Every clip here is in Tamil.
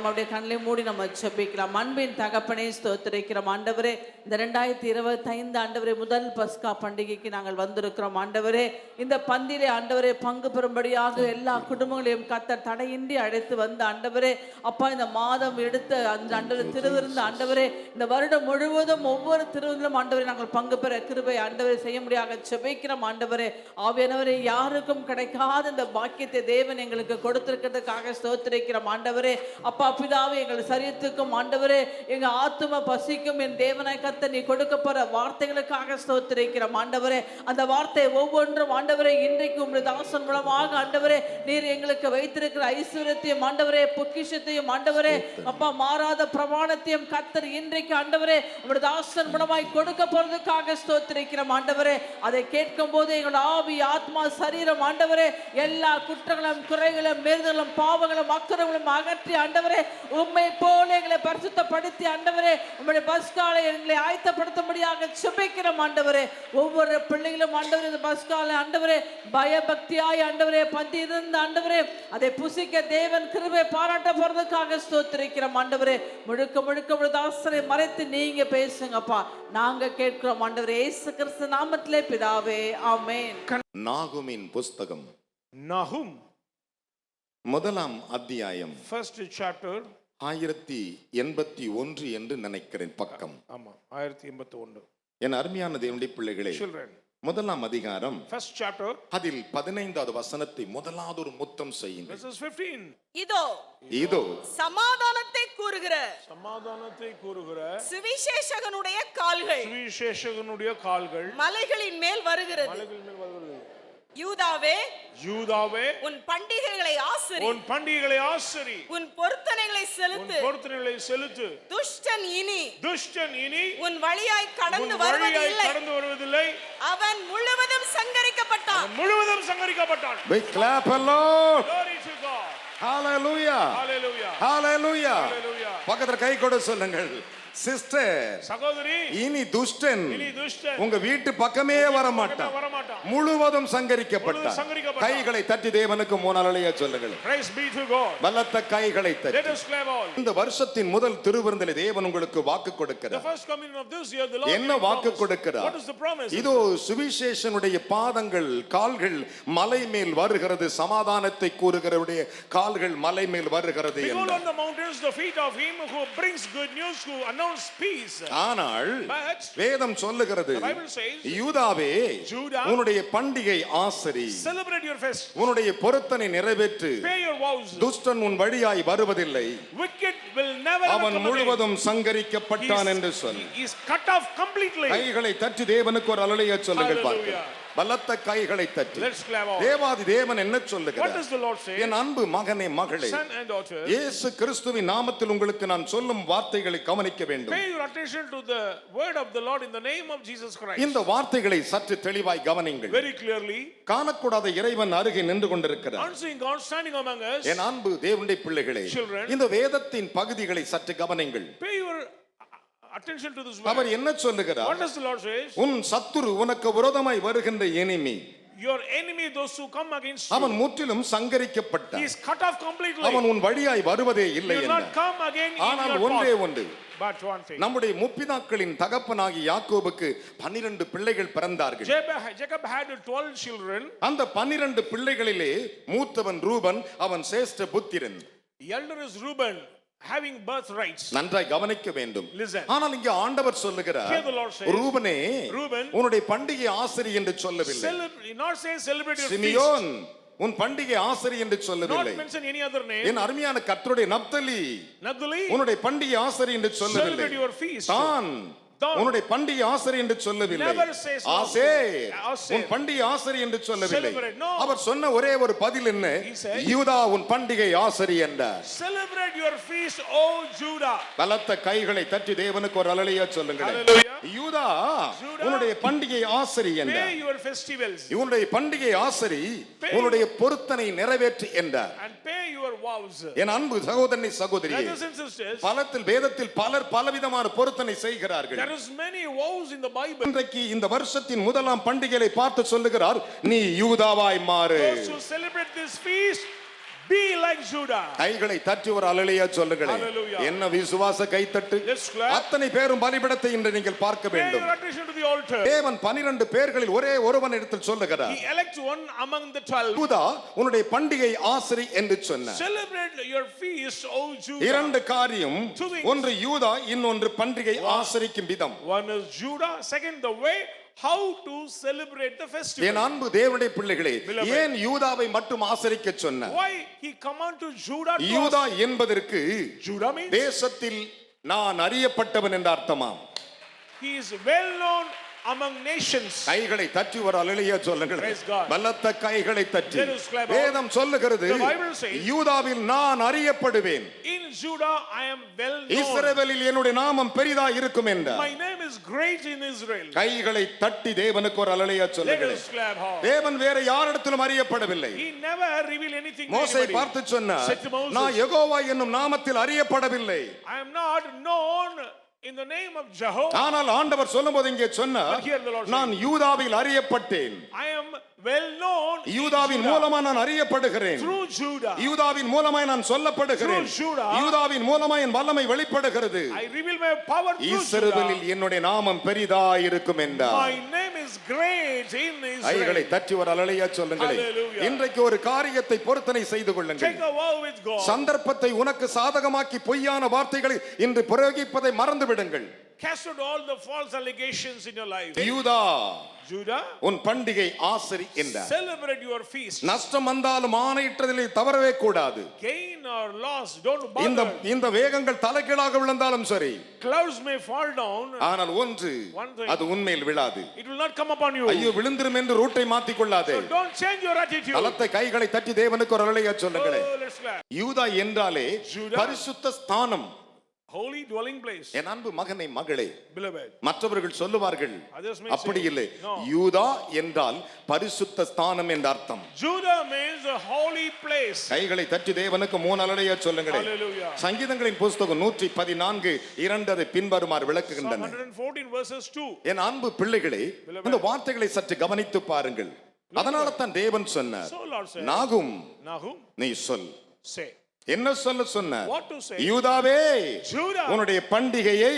நம்ம அப்படியே கண்களை மூடி நம்ம ஜெபிக்கலாம். அன்பின் தகப்பனே ஸ்தோத்திரிக்கிறோம் ஆண்டவரே. இந்த 2025 ஆண்டவரே முதல் பஸ்கா பண்டிகைக்கு நாங்கள் வந்திருக்கிறோம் ஆண்டவரே. இந்த பந்திலே ஆண்டவரே பங்கு பெறும்படியாக எல்லா குடும்பங்களையும் கர்த்தர் தடையின்றி அழைத்து வந்த ஆண்டவரே. அப்பா, இந்த மாதம் எடுத்த அந்த ஆண்டவரே திருவிருந்து ஆண்டவரே, இந்த வருடம் முழுவதும் ஒவ்வொரு திருவிருந்திலும் ஆண்டவரே நாங்கள் பங்கு பெற கிருபை ஆண்டவரே செய்ய முடியாத ஜெபிக்கிறோம் ஆண்டவரே. ஆவியானவரே, யாருக்கும் கிடைக்காத இந்த பாக்கியத்தை தேவன் எங்களுக்கு கொடுத்திருக்கிறதுக்காக ஸ்தோத்திரிக்கிறோம் ஆண்டவரே. அப்பா பிதாவே, எங்கள் சரீரத்துக்கும் ஆண்டவரே எங்க ஆத்தும பசிக்கும் என் தேவனாய் கர்த்தர் நீ கொடுக்க போற வார்த்தைகளுக்காக ஸ்தோத்திரிக்கிறோம் ஆண்டவரே. அந்த வார்த்தை ஒவ்வொன்றும் ஆண்டவரே இன்றைக்கு உங்களுடைய தாசன் மூலமாக ஆண்டவரே நீர் எங்களுக்கு வைத்திருக்கிற ஐஸ்வர்யத்தையும் ஆண்டவரே பொக்கிஷத்தையும் ஆண்டவரே அப்பா மாறாத பிரமாணத்தையும் கர்த்தர் இன்றைக்கு ஆண்டவரே உங்களுடைய தாசன் மூலமாய் கொடுக்க போறதுக்காக ஸ்தோத்திரிக்கிறோம் ஆண்டவரே. அதை கேட்கும் போது எங்கள் ஆவி ஆத்மா சரீரம் ஆண்டவரே எல்லா குற்றங்களும் குறைகளும் மீறுதலும் பாவங்களும் அக்கிரமங்களும் அகற்றி ஆண்டவரே உம்மை போல எங்களை பரிசுத்தப்படுத்தி ஆண்டவரே உம்முடைய பஸ்காலை எங்களை ஆயத்தப்படுத்தும்படியாக ஜெபிக்கிறோம் ஆண்டவரே. ஒவ்வொரு பிள்ளைகளும் ஆண்டவரே இந்த பஸ்காலை ஆண்டவரே பயபக்தியாய் ஆண்டவரே பந்தி இருந்த ஆண்டவரே அதை புசிக்க தேவன் கிருபை பாராட்ட போறதுக்காக ஸ்தோத்திரிக்கிறோம் ஆண்டவரே. முழுக்க முழுக்க தாசரை மறைத்து நீங்க பேசுங்கப்பா, நாங்க கேட்கிறோம் ஆண்டவரே இயேசு கிறிஸ்து நாமத்திலே பிதாவே, ஆமென். நாகுமின் புஸ்தகம் Nahum, முதலாம் அத்தியாயம் first chapter. 1081 என்று நினைக்கிறேன் பக்கம். ஆமா 1081. என் அருமையான தேவனுடைய பிள்ளைகளே, Children, முதலாம் அதிகாரம் first chapter, அதில் 15வது வசனத்தை முதலாவது ஒரு முத்தம் செய்யுங்கள். verses 15. இதோ இதோ சமாதானத்தை கூறுகிற சமாதானத்தை கூறுகிற சுவிசேஷகனுடைய கால்கள் சுவிசேஷகனுடைய கால்கள் மலைகளின் மேல் வருகிறது. மலைகள் மேல் வருகிறது. யூதாவே, யூதாவே, உன் பண்டிகைகளை ஆசரி, உன் பண்டிகைகளை ஆசரி, உன் பொருத்தனைகளை உன் செலுத்து. பொருத்தனைகளை செலுத்து. துஷ்டன் இனி துஷ்டன் இனி உன் வழியாய் கடந்து உன் வழியாய் வருவதில்லை. கடந்து வருவதில்லை. அவன் முழுவதும் சங்கரிக்கப்பட்டான். அவன் முழுவதும் சங்கரிக்கப்பட்டான். We clap a lot. Glory to God. Hallelujah. Hallelujah. Hallelujah. Hallelujah. பக்கத்துல கை கொடு சொல்லுங்கள். சிஸ்டர், சகோதரி, இனி துஷ்டன் இனி துஷ்டன் உங்க வீட்டு பக்கமே வர மாட்டான், முழுவதும் சங்கரிக்கப்பட்டான். கைகளை தட்டி தேவனுக்கு மூணாலையா சொல்லுங்கள். Praise be to God. பலத்த கைகளை Let தட்டி. us clap all. இந்த வருஷத்தின் முதல் திருவிருந்திலே தேவன் உங்களுக்கு வாக்கு The கொடுக்கிறார். first communion of this year, the Lord என்ன வாக்கு கொடுக்கிறார்? What is the promise? இதோ சுவிசேஷனுடைய பாதங்கள் கால்கள் மலை மேல் வருகிறது, சமாதானத்தை கூறுகிறவருடைய கால்கள் மலை மேல் வருகிறது Behold என்றார். on the mountains the feet of him who brings good news, who announce peace. ஆனால் But வேதம் சொல்லுகிறது, the Bible says, யூதாவே, Judah, உன்னுடைய பண்டிகை ஆசரி, celebrate your fest, உன்னுடைய பொருத்தனை நிறைவேற்று. pay your vows. துஷ்டன் உன் வழியாய் வருவதில்லை, Wicked will never ever அவன் come again. முழுவதும் சங்கரிக்கப்பட்டான் என்று சொல். He is cut off completely. கைகளை தட்டி தேவனுக்கு ஒரு அல்லேலூயா சொல்லுங்கள் பார்க்க. Hallelujah. பலத்த கைகளை தட்டி. Let's clap all. தேவாதி தேவன் என்ன What சொல்லுகிறார்? does the Lord say? என் அன்பு மகனே மகளே, Son and daughter, இயேசு கிறிஸ்துவின் நாமத்தில் உங்களுக்கு நான் சொல்லும் வார்த்தைகளை கவனிக்க வேண்டும். pay your attention to the word of the Lord in the name of Jesus Christ. இந்த வார்த்தைகளை சற்று தெளிவாய் கவனிங்கள். Very clearly, காணக்கூடாத இறைவன் அருகே நின்று கொண்டிருக்கிறார். unseen God standing among us. என் அன்பு தேவனுடைய பிள்ளைகளே, Children, இந்த வேதத்தின் பகுதிகளை சற்று கவனிங்கள். pay your attention to this our word. என்ன சொல்லுகிறார்? What does the Lord say? உன் சத்துரு உனக்கு விரோதமாய் வருகின்ற enemy, Your enemy, those who come against அவன் you, முற்றிலும் he சங்கரிக்கப்பட்டான். is cut off completely. அவன் உன் வழியாய் வருவதே He இல்லை will not என்றார். come again in ஆனால் your ஒன்றே path. ஒன்று, But one thing, நம்முடைய முப்பிதாக்களின் தகப்பனாகி யாக்கோபுக்கு 12 பிள்ளைகள் பிறந்தார்கள். Jacob had 12 children. அந்த 12 பிள்ளைகளிலே மூத்தவன் ரூபன், அவன் சேஷ்ட புத்திரன். Elder is Reuben, having birthrights. நன்றாய் கவனிக்க வேண்டும். Listen. ஆனால் இங்கே ஆண்டவர் சொல்லுகிறார், Here the Lord says, ரூபனே, Reuben, உன்னுடைய பண்டிகை ஆசரி என்று சொல்லவில்லை. not say celebrate your feast. Simeon, உன் பண்டிகை ஆசரி என்று Not சொல்லவில்லை. mention any other name. என் அருமையான கர்த்தருடைய நப்தலி, Naphtali, உன்னுடைய பண்டிகை ஆசரி என்று சொல்லவில்லை. celebrate your feast. தான் உன்னுடைய பண்டிகை ஆசரி என்று சொல்லவில்லை. Never says no. Asher, Aser. உன் பண்டிகை ஆசரி என்று சொல்லவில்லை. Celebrate, no. அவர் சொன்ன ஒரே ஒரு பதில் என்ன? He said, யூதா உன் பண்டிகை ஆசரி என்றார். Celebrate your feast, O Judah. பலத்த கைகளை தட்டி தேவனுக்கு ஒரு அல்லேலூயா சொல்லுங்கள். Hallelujah. யூதா Judah, உன்னுடைய பண்டிகை ஆசரி Pay என்றார். your festivals உன்னுடைய பண்டிகை ஆசரி, உன்னுடைய பொருத்தனை நிறைவேற்றி என்றார். and pay your vows. என் அன்பு சகோதரனே சகோதரியே, Brothers and sisters, பலத்தில் வேதத்தில் பலர் பலவிதமான பொருத்தனை செய்கிறார்கள். there is many vows in the Bible. இன்றைக்கு இந்த வருஷத்தின் முதலாம் பண்டிகையை பார்த்து சொல்லுகிறார், நீ யூதாவாய் மாறு. Those who celebrate this feast, Be like Judah. கைகளை தட்டி ஒரு அல்லேலூயா சொல்லுங்களேன். Hallelujah. என்ன விசுவாச கைத்தட்டு. Let's clap. அத்தனை பேரும் பலிபீடத்தை இன்று நீங்கள் பார்க்க Pay வேண்டும். your attention to the altar. தேவன் 12 பேர்களில் ஒரே ஒருவன் இடத்தில் சொல்லுகிறார். He elects one among the 12. யூதா உன்னுடைய பண்டிகை ஆசரி என்று சொன்னார். Celebrate your feast, O Judah. இரண்டு காரியம், Two things. ஒன்று யூதா, இன்னொன்று பண்டிகை ஆசரிக்கும் விதம். One is Judah, second the way how to celebrate the festival. என் அன்பு தேவனுடைய பிள்ளைகளே, Beloved. ஏன் யூதாவை மட்டும் ஆசரிக்க சொன்னார்? Why he command to Judah to யூதா என்பதற்கு Judah means தேசத்தில் நான் அறியப்பட்டவன் என்ற அர்த்தமாம். he is well known among nations. கைகளை தட்டி ஒரு அல்லேலூயா சொல்லுங்கள். Praise God. பலத்த கைகளை தட்டி. Let us clap. வேதம் சொல்லுகிறது, The Bible says, யூதாவில் நான் அறியப்படுவேன், In Judah I am well known. இஸ்ரவேலில் என்னுடைய நாமம் பெரிதா இருக்கும் என்றார். My name is great in Israel. கைகளை தட்டி தேவனுக்கு ஒரு அல்லேலூயா Let சொல்லுங்கள். us clap hard. தேவன் வேற யாரிடத்திலும் அறியப்படவில்லை. He never revealed anything to மோசே anybody. பார்த்து சொன்னார், Said to Moses, நான் யெகோவா என்னும் நாமத்தில் அறியப்படவில்லை. I am not known in the name of Jehovah. ஆனால் ஆண்டவர் சொல்லும்போது இங்கே சொன்னார், But here the Lord நான் யூதாவில் அறியப்பட்டேன், I am well known in யூதாவின் Judah. மூலமா நான் அறியப்படுகிறேன், Through Judah. யூதாவின் மூலமாய் நான் சொல்லப்படுகிறேன், Through Judah. யூதாவின் மூலமாய் என் வல்லமை வெளிப்படுகிறது, I reveal my power through இஸ்ரவேலில் Judah. என்னுடைய நாமம் பெரிதா இருக்கும் என்றார். My name is great in கைகளை Israel. தட்டி ஒரு அல்லேலூயா சொல்லுங்களேன். Hallelujah. இன்றைக்கு ஒரு காரியத்தை பொருத்தனை செய்து கொள்ளுங்கள். Take a vow with God. சந்தர்ப்பத்தை உனக்கு சாதகமாக்கி பொய்யான வார்த்தைகளை இன்று பிரயோகிப்பதை மறந்து விடுங்கள். Cast out all the false allegations in your life. யூதா, Judah, உன் பண்டிகை ஆசரி என்றார். celebrate your feast. நஷ்டம் வந்தாலும் ஆணையிட்டதிலே தவறவே கூடாது. Gain or loss, don't இந்த bother. இந்த வேகங்கள் தலைகீழாக விழுந்தாலும் சரி, Clouds may fall down. ஆனால் ஒன்று, One thing. அது உண்மையில் விழாது. It will not come upon you. ஐயோ விழுந்திரும் என்று ரூட்டை மாத்திக் கொள்ளாதே. So don't change your attitude. பலத்த கைகளை தட்டி தேவனுக்கு ஒரு அல்லேலூயா சொல்லுங்களேன். Oh, let's clap. யூதா என்றாலே Judah. பரிசுத்த ஸ்தானம். Holy dwelling place. என் அன்பு மகனை மகளே, Beloved. மற்றவர்கள் சொல்லுவார்கள், Others may அப்படி say, இல்லை, no. யூதா என்றால் பரிசுத்த ஸ்தானம் என்ற அர்த்தம். Judah means a holy place. கைகளை தட்டி தேவனுக்கு மூணு அல்லேலூயா சொல்லுங்களேன். Hallelujah. சங்கீதங்களின் புஸ்தகம் 114 2 அதை பின்வருமாறு Psalm விளக்குகின்றன. 114 verses 2. என் அன்பு பிள்ளைகளே, இந்த வார்த்தைகளை சற்று கவனித்து பாருங்கள். அதனால தான் தேவன் சொன்னார், So Lord said, நாகும் Nahum, நீ சொல். say. என்ன சொல்ல சொன்னார்? What to say? யூதாவே, Judah, உன்னுடைய பண்டிகையை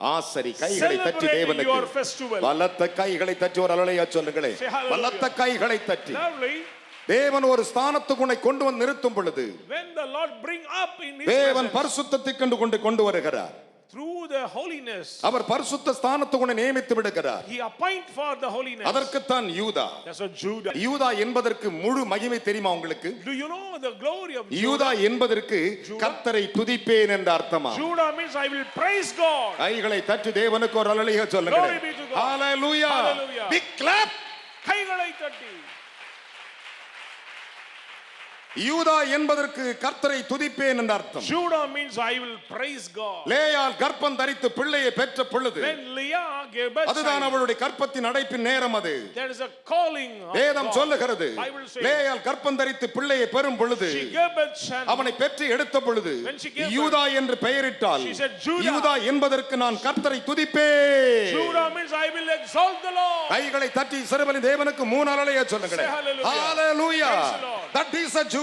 ஆசரி. கைகளை தட்டி celebrate தேவனுக்கு your festival. பலத்த கைகளை தட்டி ஒரு அல்லேலூயா சொல்லுங்களேன். Say hallelujah. பலத்த கைகளை தட்டி Lovely. தேவன் ஒரு ஸ்தானத்துக்கு உன்னை கொண்டு வந்து நிறுத்தும் பொழுது When the Lord bring up in His தேவன் presence, பரிசுத்தத்தை கொண்டு வருகிறார். through the holiness, அவர் பரிசுத்த ஸ்தானத்துக்கு உன்னை நியமித்து விடுகிறார். He appoint for the holiness. அதற்குத்தான் யூதா. That's what Judah. யூதா என்பதற்கு முழு மகிமை தெரியுமா உங்களுக்கு? Do you know the glory of யூதா Judah? என்பதற்கு கர்த்தரை துதிப்பேன் என்ற அர்த்தமா. Judah means I will praise God. கைகளை தட்டி தேவனுக்கு ஒரு அல்லேலூயா சொல்லுங்கள். Glory be to God. Hallelujah. Hallelujah. Big clap. கைகளை தட்டி. யூதா என்பதற்கு கர்த்தரை துதிப்பேன் என்ற அர்த்தம். Judah means I will praise God. லேயாள் கர்ப்பம் தரித்து பிள்ளையை பெற்ற பொழுது When Leah gave birth, அதுதான் அவளுடைய கர்ப்பத்தின் அடைப்பின் நேரம். அது there is a calling of வேதம் God. சொல்லுகிறது, Bible says, லேயாள் கர்ப்பம் தரித்து பிள்ளையை பெறும் பொழுது, she gave birth son. அவனை பெற்று எடுத்த பொழுது When she gave birth, யூதா என்று பெயரிட்டால், she said, Judah. யூதா என்பதற்கு நான் கர்த்தரை துதிப்பேன். Judah means I will exalt the Lord. கைகளை தட்டி இஸ்ரவேலின் தேவனுக்கு மூணு அல்லேலூயா சொல்லுங்கள். Say hallelujah. Hallelujah. Praise the Lord. That is a Judah.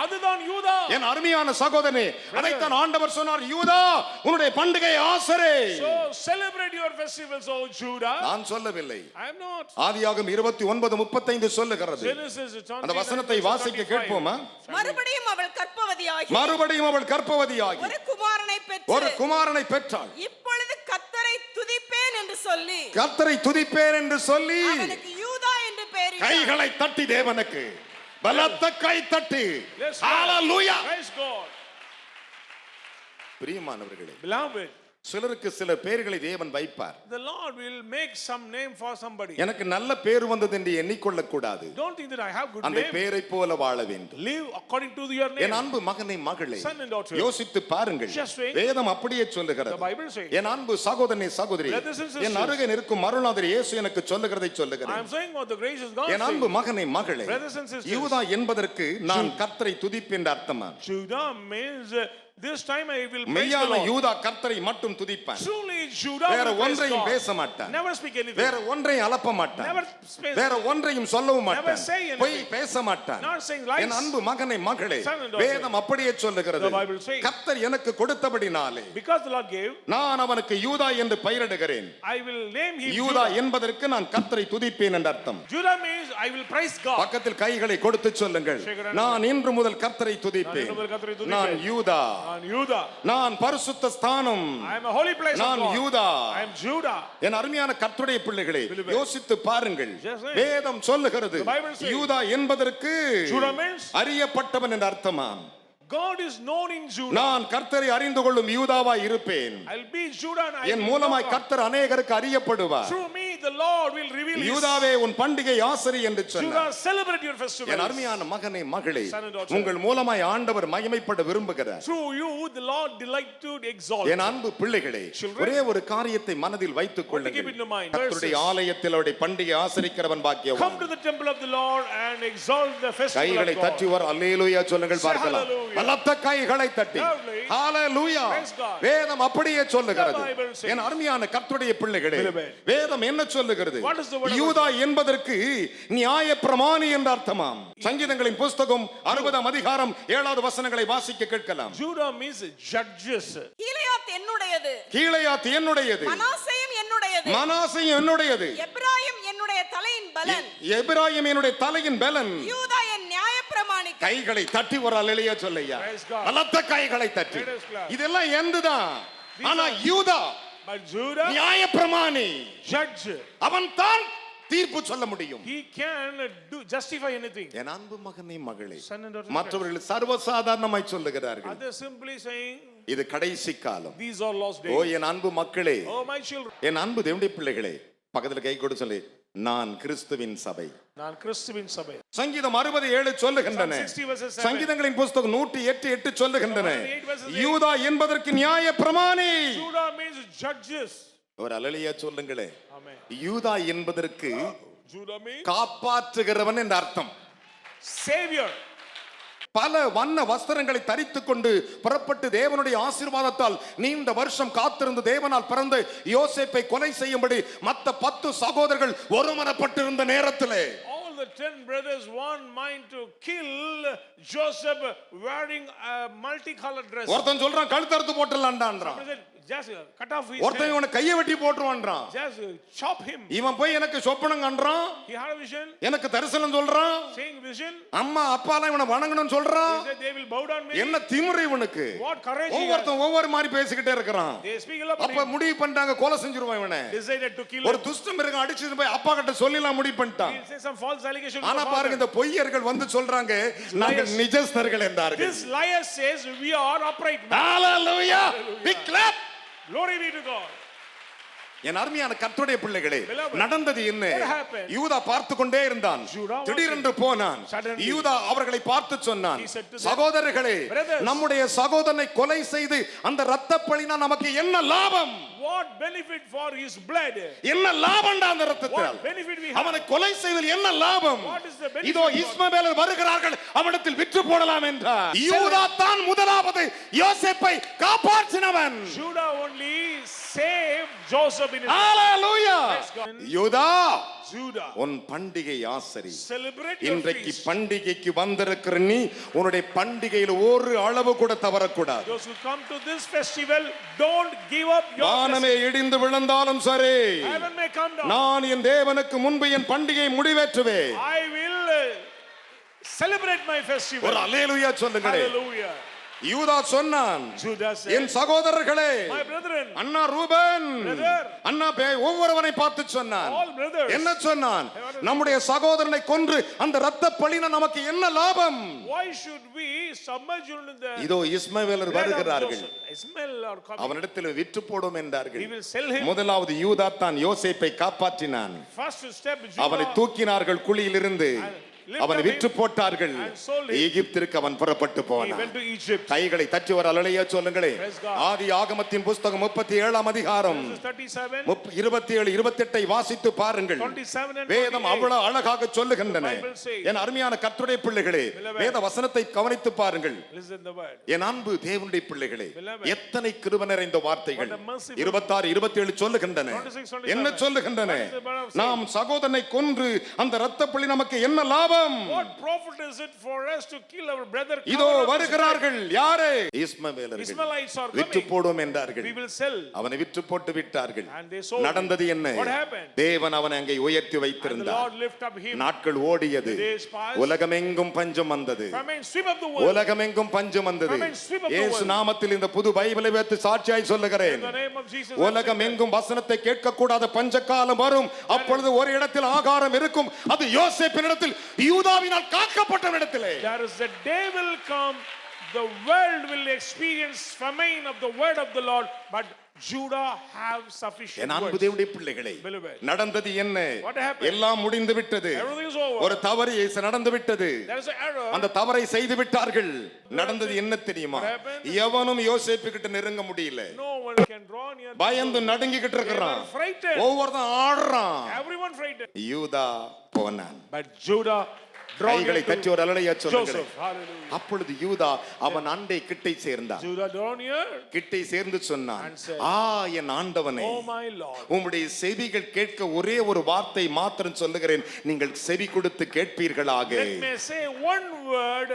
அதுதான் யூதா. என் அருமையான சகோதரனே, அதைத்தான் ஆண்டவர் சொன்னார், யூதா உன்னுடைய பண்டிகை ஆசரே. So celebrate your festivals, O Judah. நான் சொல்லவில்லை, I am not. ஆதியாகமம் 29:35 சொல்லுகிறது. Genesis, it's on அந்த வசனத்தை வாசிக்க கேட்போமா? மறுபடியும் அவள் கர்ப்பவதியாகி மறுபடியும் அவள் கர்ப்பவதியாகி ஒரு குமாரனை ஒரு பெற்று குமாரனை பெற்றாள். இப்பொழுது கர்த்தரை துதிப்பேன் என்று சொல்லி கர்த்தரை துதிப்பேன் என்று சொல்லி அவனுக்கு யூதா என்று பெயரிட்டார். கைகளை தட்டி தேவனுக்கு பலத்த கை தட்டி Let's ஹalleluya. praise God. பிரியமானவர்களே, Beloved, சிலருக்கு சில பெயர்களை தேவன் வைப்பார். the Lord will make some name for somebody. எனக்கு நல்ல பேர் வந்தது என்று எண்ணிக்கொள்ள கூடாது. Don't think that I have good அந்த name. பேரை போல வாழ வேண்டும். Live according to your N name. அன்பு மகனை மகளே, Son and daughter. யோசித்து பாருங்கள். Just think. வேதம் அப்படியே The சொல்லுகிறது. Bible says. என் அன்பு சகோதரனே சகோதரி, Brothers and sisters. என் அருகே நிற்கும் அருளாதர் இயேசு எனக்கு சொல்லுகிறதை I சொல்லுகிறேன். am saying what the gracious God என் அன்பு says. மகனை மகளே, Brothers and sisters. யூதா என்பதற்கு நான் கர்த்தரை துதிப்பேன் என்ற அர்த்தமா. Judah means This time I will praise the மெய்யான Lord. யூதா கர்த்தரை மட்டும் துதிப்பான். Truly Judah வேற will praise ஒன்றையும் God. பேச மாட்டான். Never speak anything. வேற ஒன்றையும் அலப்ப மாட்டான். Never speak. வேற ஒன்றையும் சொல்லவும் Never மாட்டான். say anything. பொய் பேச மாட்டான். Not saying lies. என் அன்பு மகனே மகளே, Son and daughter. வேதம் அப்படியே சொல்லுகிறது. The Bible says. கர்த்தர் எனக்கு கொடுத்தபடினாலே Because the Lord gave, நான் அவனுக்கு யூதா என்று பெயரிடுகிறேன். I will name him யூதா Judah. என்பதற்கு நான் கர்த்தரை துதிப்பேன் என்று அர்த்தம். Judah means I will praise God. பக்கத்தில் கைகளை கொடுத்து சொல்லுங்கள், Shake your hand. நான் இன்று முதல் கர்த்தரை துதிப்பேன். நான் இன்று முதல் கர்த்தரை துதிப்பேன். நான் யூதா, And Judah. நான் பரிசுத்த ஸ்தானம், I am a holy place of நான் God. யூதா. I am Judah. என் அருமையான கர்த்தருடைய பிள்ளைகளே, Believe it. யோசித்து பாருங்கள். Just say. வேதம் சொல்லுகிறது, The Bible says. யூதா என்பதற்கு Judah means அறியப்பட்டவன் என்று அர்த்தமாம். God is known in Judah. நான் கர்த்தரை அறிந்து கொள்ளும் யூதாவாய் இருப்பேன். I'll be Judah and I N will மூலமாய் know God. கர்த்தர் அநேகருக்கு அறியப்படுவார். Through me the Lord will reveal his. யூதாவே உன் பண்டிகை ஆசரி என்று சொன்னார். Judah, celebrate your festivals. என் அருமையான மகனே மகளே, Son and daughter. உங்கள் மூலமாய் ஆண்டவர் மகிமைப்பட விரும்புகிறார். Through you the Lord delight to exalt. என் அன்பு பிள்ளைகளே, Children. ஒரே ஒரு காரியத்தை மனதில் வைத்துக் Keep it கொள்ளுங்கள். in your mind. கர்த்தருடைய Verses. ஆலயத்தில் அவருடைய பண்டிகை ஆசரிக்கிறவன் Come பாக்கியவான். to the temple of the Lord and exalt the festival கைகளை of தட்டி God. வர அல்லேலூயா சொல்லுங்கள் Say பார்க்கலாம். hallelujah. பலத்த கைகளை தட்டி Loudly. ஹalleluya. Praise God. வேதம் அப்படியே சொல்லுகிறது. The Bible says. என் அருமையான கர்த்தருடைய பிள்ளைகளே, Beloved. வேதம் என்ன சொல்லுகிறது? What is the word of யூதா என்பதற்கு நியாயப்பிரமாணி என்ற அர்த்தமாம். சங்கீதங்களின் புஸ்தகம் 60 அதிகாரம் 7வது வசனங்களை வாசிக்க கேட்கலாம். Judah means judges. கீலேயாத் என்னுடையது, கீலேயாத் என்னுடையது, மனாசேயும் என்னுடையது, மனாசேயும் என்னுடையது, எப்பிராயீம் என்னுடைய தலையின் பலன், எபிராயிம் என்னுடைய தலையின் பலன். யூதா என் நியாயப்பிரமாணிக்கம். கைகளை தட்டி ஒரு அல்லேலூயா சொல்லையா. Praise God. பலத்த கைகளை தட்டி. Let us clap. இதெல்லாம் எந்துதான். ஆனா யூதா But Judah, நியாயப்பிரமாணி. judge. அவன் தான் தீர்ப்பு சொல்ல முடியும். He can justify anything. என் அன்பு மகனே மகளே, Son and daughter. மற்றவர்கள் சர்வசாதாரணமாய் சொல்லுகிறார்கள், Others simply saying, இது கடைசி காலம். these are lost O days. என் அன்பு மக்களே, Oh my children. என் அன்பு தேவனுடைய பிள்ளைகளே, பக்கத்துல கை கொடு சொல்லி, நான் கிறிஸ்துவின் சபை. நான் கிறிஸ்துவின் சபை. சங்கீதம் 67 சொல்லுகின்றன. Psalm 60 verses 7. சங்கீதங்களின் புஸ்தகம் 108:8 சொல்லுகின்றன. 108 verses 8. யூதா என்பதற்கு நியாய பிரமாணி. Judah means judges. ஒரு அல்லேலூயா சொல்லுங்களே. Amen. யூதா என்பதற்கு Judah means காப்பாற்றுகிறவன் என்ற அர்த்தம். savior. பல வண்ண வஸ்திரங்களை தரித்துக் கொண்டு புறப்பட்டு தேவனுடைய ஆசீர்வாதத்தால் நீண்ட வருஷம் காத்திருந்து தேவனால் பிறந்த யோசேப்பை கொலை செய்யும்படி மத்த 10 சகோதரர்கள் ஒருமனப்பட்டிருந்த நேரத்திலே All the 10 brothers one mind to kill Joseph wearing a multicolored dress. ஒருத்தன் சொல்றான் கழுத்தறுத்து போட்டுலான்டான்றான். Somebody said, just cut off his ஒருத்தன் head. இவனை கையை வெட்டி போட்டுருவான்றான். Just chop him. இவன் போய் எனக்கு சொப்பனம் கண்டான், He had a vision, எனக்கு தரிசனம் சொல்றான், saying vision. அம்மா அப்பாலாம் இவனை வணங்கணும்னு சொல்றான். He said they will bow down me. என்ன திமிரு இவனுக்கு. What courage he has. ஒவ்வொருத்தன் ஒவ்வொரு மாதிரி பேசிக்கிட்டே இருக்கிறான். They speak about அப்ப him. முடிவு பண்ணிட்டாங்க கொலை செஞ்சிருவான் இவனை. Decided to kill ஒரு him. துஷ்ட மிருகம் அடிச்சு போய் அப்பா கிட்ட சொல்லலாம் முடிவு பண்ணிட்டான். He said some false allegation. to ஆனா the பாருங்க father. இந்த பொய்யர்கள் வந்து சொல்றாங்க நாங்கள் நிஜஸ்தர்கள் என்றார்கள். This liar says we are upright men. Hallelujah. Big clap. Glory be to God. என் அருமையான கர்த்தருடைய பிள்ளைகளே, Beloved, நடந்தது என்ன? what happened? யூதா பார்த்து கொண்டே இருந்தான். Judah was திடீரென்று போனான். suddenly. யூதா அவர்களை பார்த்து சொன்னான், He said to them, சகோதரர்களே, brothers, நம்முடைய சகோதரனை கொலை செய்து அந்த இரத்தப்பழினா நமக்கு என்ன லாபம்? What benefit for his blood? என்ன லாபம்டா அந்த இரத்தத்தால்? What benefit we have? அவனை கொலை செய்வதில் என்ன லாபம்? What is the benefit இதோ for- இஸ்மவேலர் வருகிறார்கள், அவனிடத்தில் விற்று போடலாம் என்றார். யூதா தான் முதலாவது யோசேப்பை காப்பாற்றினவன். Judah only saved Joseph in his hallelujah. Praise God. யூதா, Judah. உன் பண்டிகை ஆசரி. Celebrate your இன்றைக்கு feast. பண்டிகைக்கு வந்திருக்கிற நீ உன்னுடைய பண்டிகையில் ஒரு அளவு கூட தவறக்கூடாது. Those who come to this festival, don't give up your வானமே இடிந்து விழுந்தாலும் சரி, festival. Heaven may come down. நான் என் தேவனுக்கு முன்பு என் பண்டிகையை முடிவேற்றுவேன். I will celebrate my festival. ஒரு அல்லேலூயா சொல்லுங்களே. Hallelujah. யூதா சொன்னான், Judah said, என் சகோதரர்களே, my brethren, Anna Ruban, Brother. அண்ணா ஒவ்வொருவனை பார்த்து சொன்னான். all brothers, என்ன சொன்னான்? நம்முடைய சகோதரனை கொன்று அந்த இரத்த பழினா நமக்கு என்ன லாபம்? why should we submerge in the இதோ இஸ்மவேலர் blood of வருகிறார்கள், Joseph? Ismail are coming. அவனிடத்தில் விற்று போடும் என்றார்கள். He will sell him. முதலாவது யூதா தான் யோசேப்பை காப்பாற்றினான். First step, அவனை Judah தூக்கினார்கள் குழியிலிருந்து. lifted அவனை him விற்று போட்டார்கள் and sold him. எகிப்திற்கு அவன் புறப்பட்டு He போனான் went to Egypt. கைகளை தட்டி ஒரு அலலையா சொல்லுங்களே Praise God. ஆதி ஆகமத்தின் புஸ்தகம் 37 அதிகாரம் Genesis 37, 27 28 வாசித்து பாருங்கள் 27 and வேதம் 28. அவ்வளவு அழகாக சொல்லுகின்றன The Bible says. என் அருமையான கர்த்தருடைய பிள்ளைகளே Beloved. வேத வசனத்தை கவனித்து பாருங்கள் Listen the word. என் அன்பு தேவனுடைய பிள்ளைகளே Beloved. எத்தனை கிருபை நிறைந்த வார்த்தைகள் What a merciful- 26 27 சொல்லுகின்றன 26, 27. என்ன சொல்லுகின்றன What is the word of saying? நாம் சகோதரனை கொன்று அந்த இரத்தப்பழி நமக்கு என்ன லாபம் What profit is it for us to kill our brother? இதோ cover up his வருகிறார்கள் யாரே blood? இஸ்மவேலர்கள் Ishmaelites are விற்று coming. போடும் என்றார்கள் We will sell. அவனை விற்று போட்டு விட்டார்கள் And they sold him. நடந்தது என்ன What happened? தேவன் அவனை அங்கே உயர்த்தி And the வைத்திருந்தார் Lord lift up him. நாட்கள் ஓடியது The days passed. உலகமெங்கும் பஞ்சம் வந்தது Famine sweep up the world. உலகமெங்கும் பஞ்சம் வந்தது Famine sweep up the இயேசு world. நாமத்தில் இந்த புது பைபிளை வைத்து சாட்சியாய் In சொல்லுகிறேன் the name of Jesus. உலகம் எங்கும் வசனத்தை கேட்க கூடாத பஞ்சகாலம் வரும் அப்பொழுது ஒரு இடத்தில் ஆகாரம் இருக்கும் அது யோசேப்பின் இடத்தில் யூதாவினால் காக்கப்பட்ட இடத்திலே There is a day will come, the world will experience famine of the word of the Lord, but Judah have sufficient என் அன்பு words. தேவனுடைய பிள்ளைகளே Beloved. நடந்தது என்ன What happened? எல்லாம் முடிந்து விட்டது Everything is over. ஒரு தவறு நடந்து விட்டது There is an error. அந்த தவறை செய்து விட்டார்கள் நடந்தது என்ன தெரியுமா What happened? எவனும் யோசேப்பு கிட்ட நெருங்க முடியல No one can draw near. பயந்து நடுங்கிக்கிட்டு They இருக்கிறான் were frightened. ஒவ்வொருத்தன் ஆடுறான் Everyone frightened. யூதா போனான் But Judah draw கைகளை near தட்டி to ஒரு அலலையா சொல்லுங்க Joseph. Hallelujah. அப்பொழுது யூதா அவன் அண்டை கிட்டை சேர்ந்தான் Judah draw near. கிட்டை சேர்ந்து சொன்னான் And said, என் ஆண்டவனே Oh my Lord. உம்முடைய செவிகள் கேட்க ஒரே ஒரு வார்த்தை மாத்திரம் சொல்லுகிறேன் நீங்கள் செவி கொடுத்து கேட்பீர்களாக Let me say one word.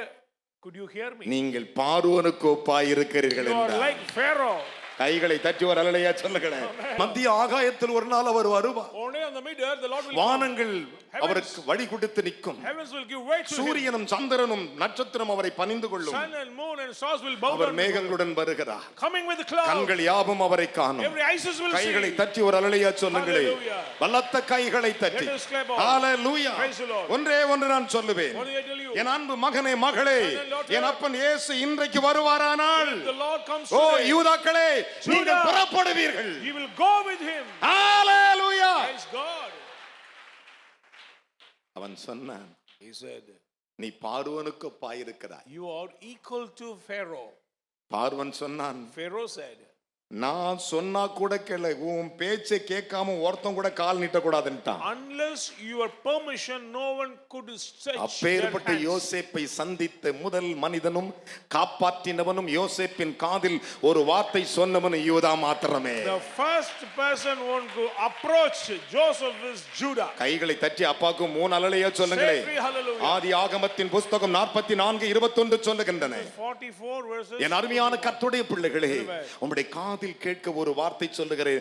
Could you hear me? நீங்கள் பார்வோனுக்கு ஒப்பாய் இருக்கிறீர்கள் You are என்றார் like Pharaoh. கைகளை தட்டி ஒரு அலலையா சொல்லுகிறேன் மத்திய ஆகாயத்தில் ஒரு நாள் அவர் வருவார் Only on the mid-earth the Lord will come. வானங்கள் அவருக்கு வழி கொடுத்து நிற்கும் Heavens will give way to him. சூரியனும் சந்திரனும் நட்சத்திரம் அவரை பணிந்து கொள்ளும் Sun and moon and stars will bow our down. before him. மேகங்களுடன் வருகிறார் Coming with the clouds. கண்கள் யாவும் அவரை காணும் Every eyes will கைகளை see. தட்டி ஒரு அலலையா சொல்லுங்களே Hallelujah. பலத்த கைகளை தட்டி Let us clap all. Hallelujah Praise the Lord. ஒன்றே ஒன்று நான் சொல்லுவேன் What do I tell you? என் அன்பு மகனே மகளே Son and daughter. என் அப்பன் இயேசு இன்றைக்கு வருவாரானால் If the Lord comes O today, யூதாக்களே நீங்கள் Judah. புறப்படுவீர்கள் you will go with him. Hallelujah Praise God. அவன் சொன்னான் He said, நீ பார்வோனுக்கு பாயிருக்கிறாய் you are equal to Pharaoh. பார்வன் சொன்னான் Pharaoh said, நான் சொன்னா கூட கேள உன் பேச்சை கேட்காம ஒருத்தன் கூட கால் நீட்ட கூடாதுன்ட்டான் unless your permission, no one could touch their அப்பேற்பட்ட hands. யோசேப்பை சந்தித்த முதல் மனிதனும் காப்பாற்றினவனும் யோசேப்பின் காதில் ஒரு வார்த்தை சொன்னவனும் யூதா மாத்திரமே The first person who to approach Joseph is Judah. கைகளை தட்டி அப்பாவுக்கு மூணு அலலையா சொல்லுங்களே Say three hallelujah. ஆதி ஆகமத்தின் புஸ்தகம் 44:21 சொல்லுகின்றன 44 verses. என் அருமையான கர்த்தருடைய பிள்ளைகளே உம்முடைய காதில் கேட்க ஒரு வார்த்தை சொல்லுகிறேன்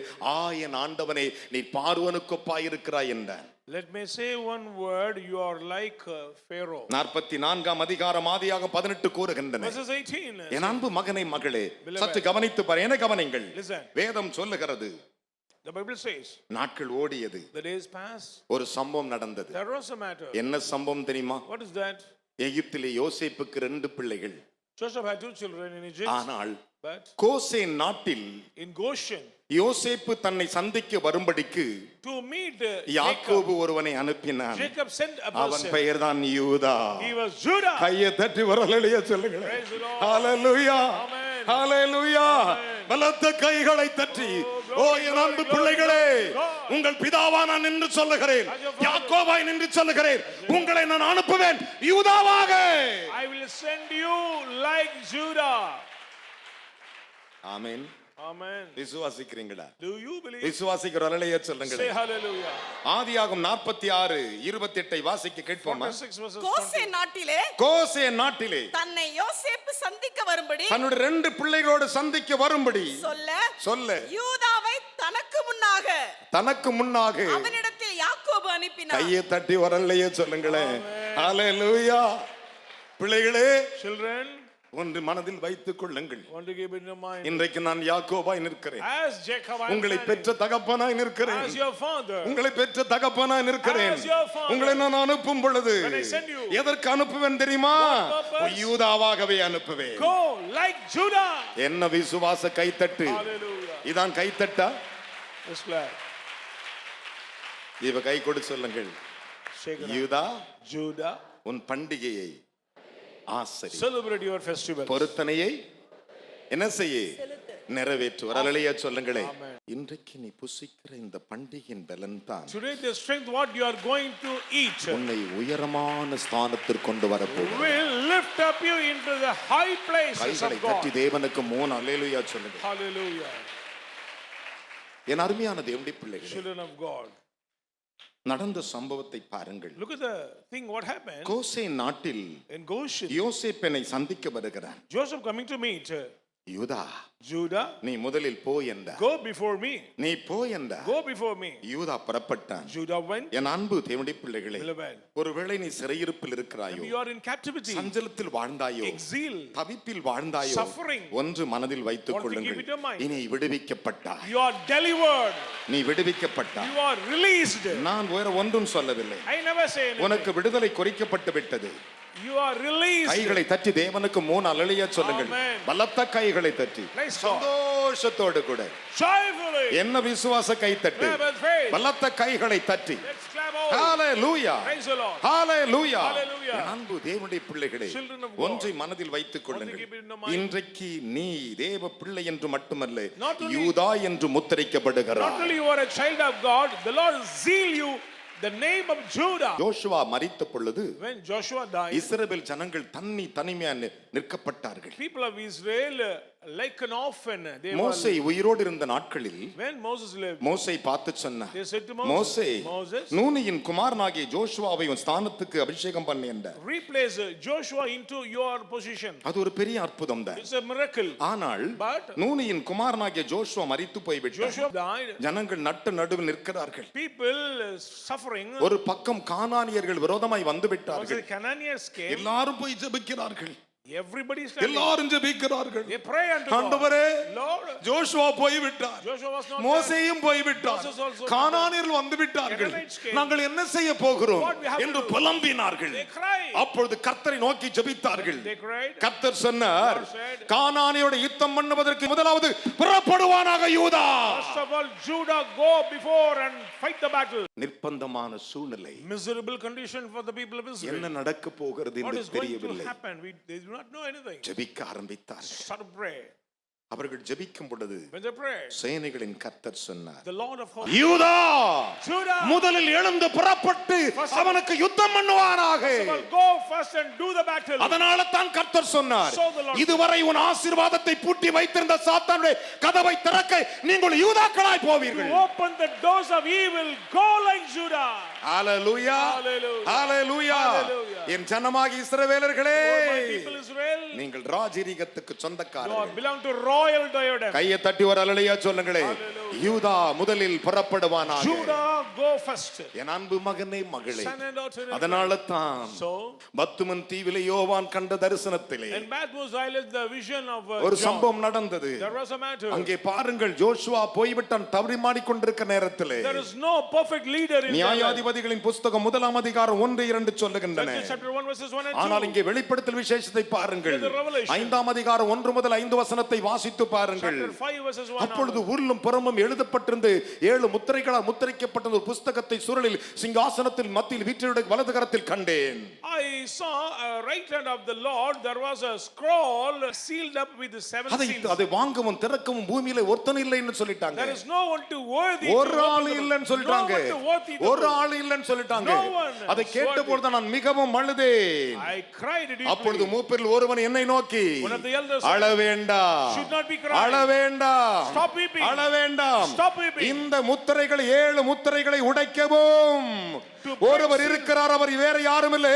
என் ஆண்டவனே நீ பார்வோனுக்கு ஒப்பாயிருக்கிறாய் என்றார் Let me say one word. You are like Pharaoh. 44 அதிகாரம் ஆதியாகமம் 18 கூறுகின்றன Verses 18. என் அன்பு மகனை மகளே சற்று கவனித்து பாரு என கவனிங்கள் Listen. வேதம் சொல்லுகிறது The Bible says, நாட்கள் ஓடியது the days pass. ஒரு சம்பவம் நடந்தது There was a matter. என்ன சம்பவம் தெரியுமா What is that? எகிப்திலே யோசேப்புக்கு 2 பிள்ளைகள் Joseph had 2 children in Egypt. ஆனால் But கோசேன் நாட்டில் in Goshen, யோசேப்பு தன்னை சந்திக்க வரும்படிக்கு to meet யாக்கோபு ஒருவனை அனுப்பினான் Jacob sent a அவன் person. பெயர்தான் யூதா He was Judah. கையை தட்டி வரலையா சொல்லுங்க Praise the Lord. Hallelujah Amen. ஹalleluya பலத்த கைகளை தட்டி ஓ என் அன்பு பிள்ளைகளே உங்கள் பிதாவா நான் நின்று சொல்லுகிறேன் யாக்கோபாய் நின்று சொல்லுகிறேன் உங்களை நான் அனுப்புவேன் யூதாவாக I will send you like Judah. Amen Amen. விசுவாசிக்கிறீங்களா Do you believe? விசுவாசிக்கிற அலையா சொல்லுங்க Say hallelujah. ஆதியாகமம் 46:28 வாசிக்க கேட்போமா 46 verses. கோசே நாட்டிலே கோசே நாட்டிலே தன்னை யோசேப்பு சந்திக்க வரும்படி தன்னுடைய 2 பிள்ளைகளோடு சந்திக்க வரும்படி சொல்ல யூதாவை தனக்கு முன்னாக அவனிடத்தில் யாக்கோபு அனுப்பினார். கையை தட்டி வரலையே சொல்லுங்களேன் ஹalleluya பிள்ளைகளே Children, ஒன்று மனதில் வைத்துக் கொள்ளுங்கள் want to keep in your mind. இன்றைக்கு நான் யாக்கோபாய் நிற்கிறேன் As Jacob, I am உங்களை standing. பெற்ற தகப்பனாய் நிற்கிறேன் As your father. உங்களை பெற்ற தகப்பனாய் நிற்கிறேன் As your father. உங்களை நான் அனுப்பும் பொழுது When I send you. எதற்கு அனுப்புவேன் தெரியுமா What purpose? யூதாவாகவே அனுப்புவேன் Go like Judah. என்ன விசுவாச கைத்தட்டு Hallelujah. இதான் கைத்தட்டா Just glad. இவ கை கொடு சொல்லுங்கள் Shake it up. யூதா Judah. உன் பண்டிகையை ஆசரி. Celebrate your festival. பொருத்தனையை என்ன செய்ய நிறைவேற்று. வரலையா சொல்லுங்களே. இன்றைக்கு நீ புசிக்கிற இந்த பண்டிகையின் பலன் தான் Today the strength what you are going to eat உன்னை உயரமான ஸ்தானத்திற்கு கொண்டு வரப்போகிறது. will lift up you into the high places of கைகளை God. தட்டி தேவனுக்கு 3 அல்லேலூயா சொல்லுங்க. Hallelujah. என் அருமையான தேவனுடைய பிள்ளைகளே, Children of God. நடந்த சம்பவத்தை பாருங்கள். Look at the thing what happened Goshen நாட்டில் in Goshen. யோசேப்பினை சந்திக்க வருகிறான். Joseph coming to meet யூதா, Judah, நீ முதலில் போ என்றார். go before me. நீ போ என்றார். Go before me. யூதா புறப்பட்டான். Judah went. என் அன்பு தேவனுடைய பிள்ளைகளே, Beloved, ஒருவேளை நீ சிறையிருப்பில் இருக்கிறாயோ, you are in captivity, சஞ்சலத்தில் வாழ்ந்தாயோ, exile, தவிப்பில் வாழ்ந்தாயோ, suffering, ஒன்று மனதில் வைத்துக் want to keep கொள்ளுங்கள், it in mind. இனி விடுவிக்கப்பட்டாய். you are delivered, நீ விடுவிக்கப்பட்டாய். you are released. நான் வேற ஒன்றும் சொல்லவில்லை. I never say anything. உனக்கு விடுதலை குறிக்கப்பட்டு விட்டது. You are released. கைகளை தட்டி தேவனுக்கு 3 அல்லேலூயா சொல்லுங்கள். Amen. பலத்த கைகளை தட்டி Praise God. சந்தோஷத்தோடு கூட Joyfully. என்ன விசுவாச கை தட்டு, Clap with faith. பலத்த கைகளை தட்டி Let's clap all. Hallelujah, Praise the Lord. Hallelujah. Hallelujah. என் அன்பு தேவனுடைய பிள்ளைகளே, Children of God. ஒன்றை மனதில் வைத்துக் கொள்ளுங்கள். keep it in the mind. இன்றைக்கு நீ தேவ பிள்ளை என்று மட்டுமல்ல, Not only- யூதா என்று Not முத்திரைக்கப்படுகிறாய். only you are a child of God, the Lord seal you the name of Judah. யோசுவா மரித்த பொழுது When Joshua died, இஸ்ரவேல் ஜனங்கள் தனிமையா நிற்கப்பட்டார்கள். people of Israel like an orphan. They were, மோசே உயிரோடு இருந்த நாட்களில் when Moses lived, மோசே பார்த்து சொன்னார், they said to மோசே, Moses, நூனியின் குமாரனாகிய ஜோஷுவாவை உன் ஸ்தானத்துக்கு அபிஷேகம் பண்ணு என்றார். replace Joshua into your position. அது ஒரு பெரிய அற்புதம் தான். It's a miracle. ஆனால் But நூனியின் குமாரனாகிய ஜோஷுவா மரித்து போய்விட்டார். Joshua died. ஜனங்கள் நட்டு நடுவில் நிற்கிறார்கள். People suffering. ஒரு பக்கம் கானானியர்கள் விரோதமாய் வந்து Was விட்டார்கள். the Canaanians came. எல்லாரும் போய் ஜெபிக்கிறார்கள். Everybody standing. எல்லாரும் ஜெபிக்கிறார்கள். They pray unto God. ஆண்டவரே, Lord, ஜோஷுவா போய் விட்டார், Joshua was not there. மோசேயும் போய் விட்டார், Moses also கானானியர்கள் வந்து விட்டார்கள், Canaanites came. நாங்கள் என்ன செய்ய போகிறோம் What we have to என்று do? புலம்பினார்கள். They cried. அப்பொழுது கர்த்தரை நோக்கி ஜெபித்தார்கள். They cried. கர்த்தர் சொன்னார், Lord said, கானானியோட யுத்தம் பண்ணுவதற்கு முதலாவது புறப்படுவானாக யூதா. First of all, Judah go before and fight the battle. நிர்பந்தமான சூழ்நிலை, Miserable condition for the people of Israel. என்ன நடக்க போகிறது What என்று is going to தெரியவில்லை. happen? They do not know anything. ஜெபிக்க ஆரம்பித்தார். Start to pray. அவர்கள் ஜெபிக்கும் பொழுது When they pray, சேனைகளின் கர்த்தர் சொன்னார், the Lord of hosts, யூதா Judah, முதலில் எழுந்து புறப்பட்டு அவனுக்கு யுத்தம் பண்ணுவானாக. first of all, go first and do the battle. அதனால தான் கர்த்தர் சொன்னார், So the Lord- இதுவரை உன் ஆசீர்வாதத்தை பூட்டி வைத்திருந்த சாத்தானுடைய கதவை திறக்க நீங்கள் யூதாக்களாய் To போவீர்கள். open the doors of evil, go like Judah. Hallelujah, Hallelujah. Hallelujah. Hallelujah. என் ஜனமாகிய இஸ்ரவேலர்களே, Oh, my people Israel, நீங்கள் ராஜரீகத்துக்கு you are சொந்தக்காரர்கள். belong to royal diadem. கையை தட்டி ஒரு அல்லேலூயா சொல்லுங்களே. Hallelujah. யூதா முதலில் புறப்படுவானாக. Judah, go first. என் அன்பு மகனே மகளே, Son and daughter. அதனால தான் So, பத்துமன் தீவிலே யோவான் கண்ட தரிசனத்திலே in Patmos Island, the vision of ஒரு John, சம்பவம் நடந்தது. there was a matter. அங்கே பாருங்கள், ஜோஷுவா போய்விட்டான் தவறிமாடிக் கொண்டிருக்க நேரத்திலே There is no perfect leader in their life. நியாயாதிபதிகளின் புஸ்தகம் 1 அதிகாரம் 1-2 சொல்லுகின்றன. Judges chapter 1 verses 1 and 2. ஆனால் இங்கே வெளிப்படுத்தல் விசேஷத்தை பாருங்கள். The Revelation. 5 அதிகாரம் 1 முதல் 5 வசனத்தை வாசித்து பாருங்கள். Chapter 5 verses 1 அப்பொழுது onward. உருளும் புறமும் எழுதப்பட்டிருந்து 7 முத்திரைகளால் முத்திரைக்கப்பட்ட ஒரு புஸ்தகத்தை சுருளில் சிங்காசனத்தில் மத்தியில் வீற்றிருடைய வலது கரத்தில் கண்டேன். I saw right hand of the Lord, there was a scroll sealed up with the 7 seals. அதை வாங்கவும் திறக்கவும் பூமியில ஒருத்தன் இல்லை என்று சொல்லிட்டாங்க. There is no one to worthy. ஒரு ஆள் இல்லைன்னு சொல்லிட்டாங்க. No one to worthy. ஒரு ஆள் இல்லைன்னு சொல்லிட்டாங்க. No one அதை is கேட்டபோது நான் மிகவும் அழுதேன். I cried deeply. அப்பொழுது மூப்பரில் ஒருவன் என்னை நோக்கி, One of the elders அழ வேண்டாம், should not be crying. அழ வேண்டாம், Stop weeping. அழ வேண்டாம், Stop weeping. இந்த முத்திரைகள் 7 முத்திரைகளை உடைக்கவும் ஒருவர் இருக்கிறார், அவர் வேற யாரும் இல்லை,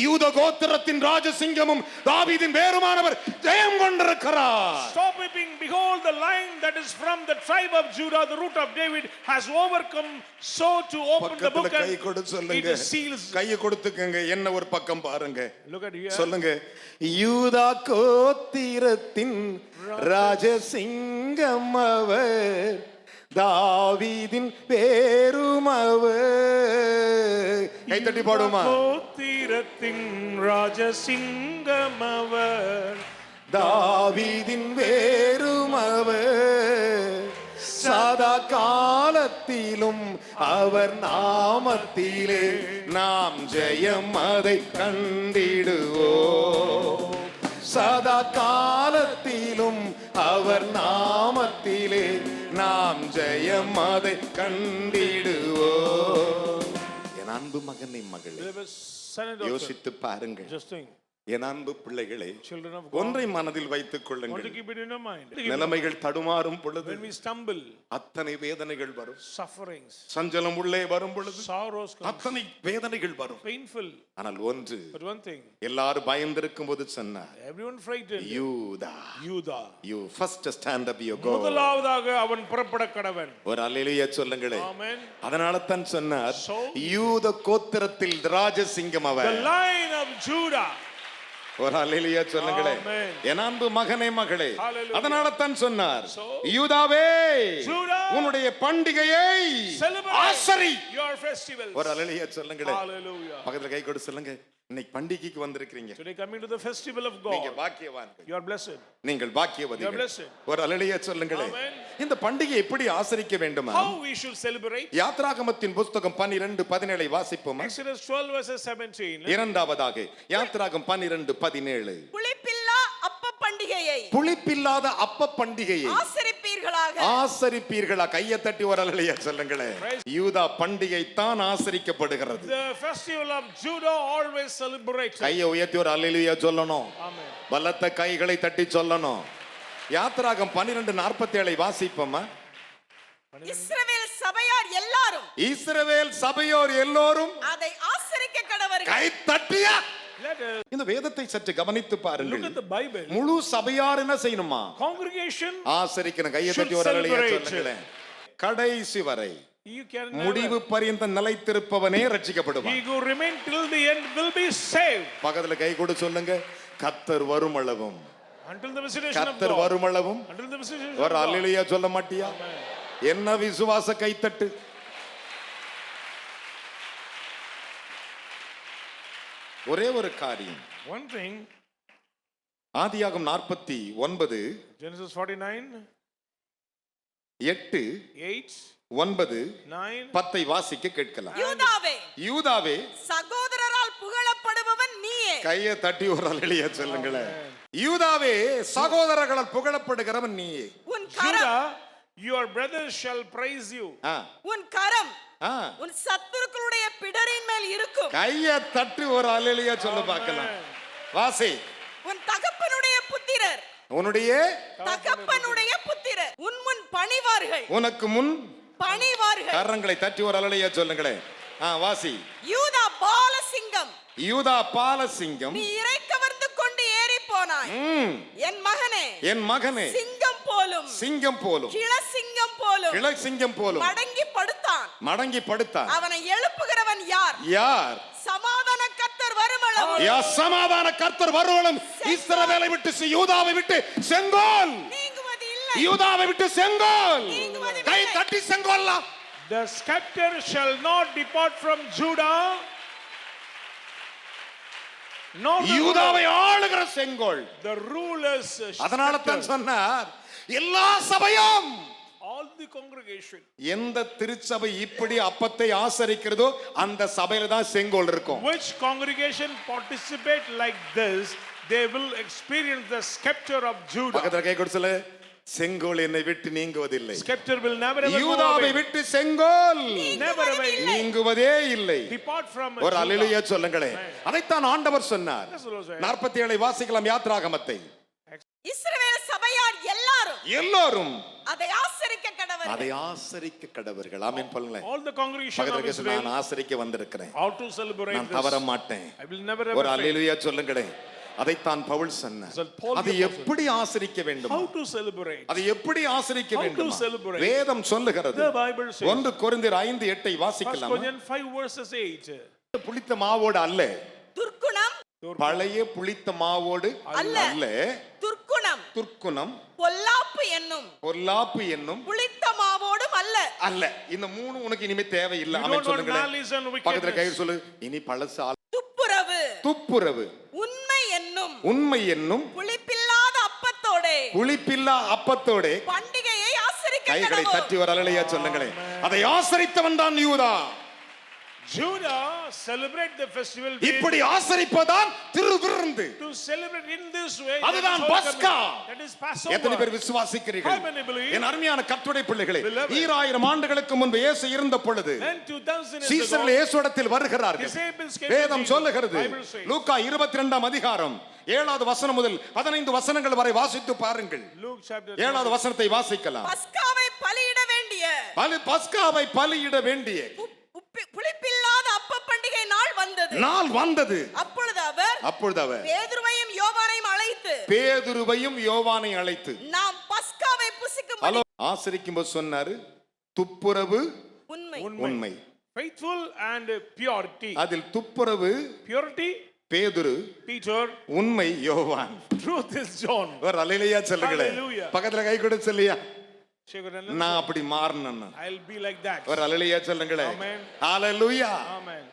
யூத கோத்திரத்தின் ராஜசிங்கமும் தாவீதின் வேருமானவர் ஜெயம் கொண்டிருக்கிறார். Stop weeping, behold the lion that is from the tribe of Judah, the root of David, has overcome. So to open the book கை கொடு and சொல்லுங்க, it seals. கையை கொடுத்துக்கங்க. என்ன ஒரு பக்கம் பாருங்க, Look at here. சொல்லுங்க. யூதா கோத்திரத்தின் ராஜசிங்கம் அவர், தாவீதின் வேரும் அவர். கை தட்டி பாடுமா? கோத்திரத்தின் ராஜசிங்கம் அவர், தாவீதின் வேரும் அவர், சதா காலத்திலும் அவர் நாமத்திலே நாம் ஜெயம் அதை கண்டிடுவோம். சதா காலத்திலும் அவர் நாமத்திலே நாம் ஜெயம் அதை கண்டிடுவோம். என் அன்பு மகனை மகளே, Beloved son and daughter, யோசித்து பாருங்கள். just think, என் அன்பு பிள்ளைகளே, children of God, ஒன்றை மனதில் வைத்துக் want to கொள்ளுங்கள். keep it in your mind. நிலைமைகள் தடுமாறும் பொழுது When we stumble, அத்தனை வேதனைகள் வரும். sufferings, சஞ்சலம் உள்ளே வரும் பொழுது sorrows come, அத்தனை வேதனைகள் வரும். painful. ஆனால் ஒன்று, But one thing, எல்லாரும் பயந்திருக்கும் போது சொன்னார், everyone frightened. யூதா, யூதா, you first stand up your go. முதலாவதாக அவன் புறப்பட கடவன். ஒரு அல்லேலூயா சொல்லுங்களே. Amen. அதனால தான் சொன்னார், So, யூத கோத்திரத்தில் Rajasingham the our. line of Judah. ஒரு அல்லேலூயா சொல்லுங்களே. Amen. என் அன்பு மகனே மகளே, Hallelujah. அதனால தான் சொன்னார், So, யூதாவே, Judah, உன்னுடைய பண்டிகையை celebrate ஆசரி. your festivals. ஒரு அல்லேலூயா சொல்லுங்களே. Hallelujah. பக்கத்துல கை கொடு சொல்லுங்க, இன்னைக்கு பண்டிகைக்கு வந்திருக்கீங்க. Today coming to the festival of நீங்க God. பாக்கியவான்கள். You are blessed. நீங்கள் You are பாக்கியவதிகள். blessed. ஒரு அல்லேலூயா சொல்லுங்களே. Amen. இந்த பண்டிகை எப்படி ஆசரிக்க வேண்டுமா? How we should celebrate? யாத்ராகமத்தின் புத்தகம் 12:17 வாசிப்போமா? Exodus 12 verses 17. இரண்டாவதாக யாத்ராகம் 12:17. புளிப்பில்லா அப்ப பண்டிகையை புளிப்பில்லாத அப்ப பண்டிகையை ஆசரிப்பீர்களாக. ஆசரிப்பீர்களா? கையை தட்டி ஒரு அல்லேலூயா சொல்லுங்களேன். யூதா பண்டிகை தான் ஆசரிக்கப்படுகிறது. The festival of Judah always celebrated. கையை உயர்த்தி ஒரு அல்லேலூயா சொல்லணும். Amen. பலத்த கைகளை தட்டி சொல்லணும். யாத்ராகம் 12:47 வாசிப்போமா? இஸ்ரவேல் சபையார் எல்லாரும் இஸ்ரவேல் சபையோர் எல்லோரும் அதை ஆசரிக்க கடவர்கள். கை தட்டியா? Let us இந்த வேதத்தை சற்று கவனித்து look பாருங்கள். at the Bible. முழு சபையார் என்ன செய்யணுமா? Congregation, ஆசரிக்கணும். கையை தட்டி should ஒரு அல்லேலூயா celebrate. சொல்லுங்களேன். கடைசி வரை you can முடிவு never, பரியந்த நிலைத்திருப்பவனே ரட்சிக்கப்படுவான். he who remain till the end will be saved. பக்கத்துல கை கொடு சொல்லுங்க, கர்த்தர் வருமளவும், Until the visitation of கர்த்தர் God. வருமளவும். Until the visitation ஒரு of God. அல்லேலூயா சொல்ல மாட்டியா? என்ன விசுவாச கைத்தட்டு. ஒரே ஒரு காரியம், One thing, ஆதியாகமம் 49 Genesis 49, 8, 8, 9, 9. 10 வாசிக்க கேட்கலாம். யூதாவே, யூதாவே, சகோதரரால் புகழப்படுபவன் நீயே. கையை தட்டி ஒரு அல்லேலூயா சொல்லுங்களேன். யூதாவே, சகோதரர்களால் புகழப்படுகிறவன் நீயே. உன் கரம், Judah, your brothers shall praise you. ஆ, உன் கரம் ஆ. உன் சத்துருக்களுடைய பிடரின் மேல் இருக்கும். கையை தட்டி ஒரு அல்லேலூயா சொல்ல பார்க்கலாம். வாசி. உன் தகப்பனுடைய புத்திரர், உன்னுடைய தகப்பனுடைய புத்திரர் உன் முன் பணிவார்கள். உனக்கு முன் பணிவார்கள். கரங்களை தட்டி ஒரு அல்லேலூயா சொல்லுங்களேன். வாசி. யூதா பாலசிங்கம், யூதா பாலசிங்கம், நீ இறை கவர்ந்து கொண்டு ஏறி போனாய். என் மகனே, என் மகனே, சிங்கம் போலும் சிங்கம் போலும், கிழசிங்கம் போலும் கிளை சிங்கம் போலும் மடங்கி படுத்தான். மடங்கி படுத்தான். அவனை எழுப்புகிறவன் யார்? யார்? சமாதான கர்த்தர் வருமளவும், சமாதான கர்த்தர் வருவளும் இஸ்ரவேலை விட்டு யூதாவை விட்டு செங்கோல், நீங்குவது இல்லை. யூதாவை விட்டு செங்கோல். நீங்குவது கை இல்லை. தட்டி செங்கோல்லாம். The scepter shall not depart from Judah, nor யூதாவை ஆளுகிற செங்கோல். the rulers. அதனால தான் scepter. சொன்னார், எல்லா சபையும், All the congregation. எந்த திருச்சபை இப்படி அப்பத்தை ஆசரிக்கிறதோ அந்த சபையில தான் செங்கோல் இருக்கும். Which congregation participate like this, they will experience the scepter of Judah. பக்கத்துல கை கொடுத்து சொல்லு, செங்கோல் என்னை விட்டு நீங்குவதில்லை. Scepter will never ever go யூதாவை away. விட்டு செங்கோல் Never away. நீங்குவதே இல்லை. Depart from ஒரு Judah. அல்லேலூயா சொல்லுங்களேன். அதைத்தான் ஆண்டவர் சொன்னார். That's what I was saying. 47 வாசிக்கலாம் யாத்ராகமத்தை. இஸ்ரவேல் சபையார் எல்லாரும் எல்லோரும் அதை ஆசரிக்க கடவர்கள். அதை ஆசரிக்க கடவர்கள். ஆமென் சொல்லுங்களேன். All the congregation of பக்கத்துல Israel, நான் ஆசரிக்க வந்திருக்கிறேன், how to celebrate நான் this. தவற மாட்டேன். I will never ஒரு ever fail. அல்லேலூயா சொல்லுங்களேன். அதைத்தான் பவுல் சொன்னார். So Paul அது the apostle. எப்படி ஆசரிக்க வேண்டும்? How to celebrate? அது எப்படி ஆசரிக்க How to வேண்டும்? celebrate? வேதம் சொல்லுகிறது. The Bible says. 1 கொரிந்தியர் 5:8 First வாசிக்கலாம். Corinthians 5 verses 8. புளித்த மாவோடு அல்ல, துர்க்குணம் பழைய புளித்த மாவோடு அல்ல. அல்ல, துர்க்குணம் துர்க்குணம், பொல்லாப்பு என்னும் பொல்லாப்பு என்னும் புளித்த மாவோடும் அல்ல. அல்ல. இந்த மூணு உனக்கு இனிமே தேவையில்லை. You ஆமென் don't want சொல்லுங்களேன். malice and பக்கத்துல கை wickedness. சொல்லு, இனி பழசு துப்புரவு, துப்புரவு, உண்மை என்னும் உண்மை என்னும் புளிப்பில்லாத அப்பத்தோடே புளிப்பில்லா அப்பத்தோட பண்டிகையை ஆசரிக்க கைகளை கடவோம். தட்டி ஒரு அல்லேலூயா சொல்லுங்களேன். அதை ஆசரித்தவன் தான் யூதா. Judah celebrate the festival with- இப்படி ஆசரிப்பதான் திருவிருந்து. to celebrate in this way. அதுதான் that is பஸ்கா. that is Passover. எத்தனை பேர் விசுவாசிக்கிறீர்கள்? How many believe? என் அருமையான கர்த்தருடைய பிள்ளைகளே, Beloved. 2000 ஆண்டுகளுக்கு முன்பு இயேசு இருந்த பொழுது And 2000 years சீசர்கள் ago, இயேசுவிடத்தில் வருகிறார்கள். disciples came to வேதம் Jesus. சொல்லுகிறது, Bible says. லூக்கா 22ஆம் அதிகாரம் 7வது வசனம் முதல் 15 வசனங்கள் வரை வாசித்து பாருங்கள். Luke chapter 7வது வசனத்தை வாசிக்கலாம். பஸ்காவை பலியிட வேண்டிய பஸ்காவை பலியிட வேண்டிய புளிப்பில்லாத அப்ப பண்டிகை நாள் வந்தது. நாள் வந்தது. அப்பொழுது அவர் பேதுருவையும் யோவானை அழைத்து நாம் பஸ்காவை புசிக்கும் ஹலோ ஆசரிக்கும்போது சொன்னாரு, துப்புரவு உண்மை. faithful and purity. அதில் துப்புரவு Purity, பேதுரு, Peter. உண்மை யோவான். Truth is John. ஒரு அல்லேலூயா சொல்லுங்களே. Hallelujah. பக்கத்துல கை கொடு சொல்லியா, Shake your hand. நான் அப்படி மாறணும். I'll be like that. ஒரு அல்லேலூயா சொல்லுங்களே. Amen. ஹalleluya. Amen.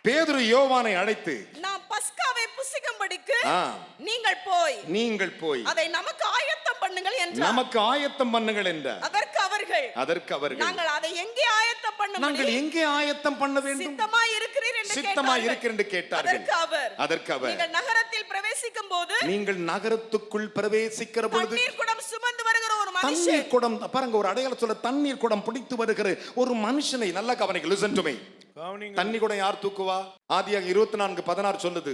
பேதுரு யோவானை அழைத்து நாம் பஸ்காவை புசிக்கும்படிக்கு ஆ. நீங்கள் போய் அதை நமக்கு ஆயத்தம் பண்ணுங்கள் என்றார். நமக்கு ஆயத்தம் பண்ணுங்கள் என்றார். அதற்கு அவர்கள் நாங்கள் அதை எங்கே ஆயத்தம் பண்ண நாங்கள் எங்கே ஆயத்தம் பண்ண வேண்டும்? சித்தமாய் இருக்கிறீர் என்று கேட்டார்கள். அதற்கு அவர் நீங்கள் நகரத்தில் பிரவேசிக்கும் போது நீங்கள் நகரத்துக்குள் பிரவேசிக்கிற பொழுது தண்ணீர் குடம் சுமந்து வருகிற ஒரு மனுஷன், தண்ணீர் குடம் பாருங்க, ஒரு அடையாளம் சொல்ல, தண்ணீர் குடம் பிடித்து வருகிற ஒரு மனுஷனை நல்லா கவனிங்க. Listen to me. தண்ணி குடம் யார் தூக்குவா? ஆதியாக 24:16 சொல்லுது,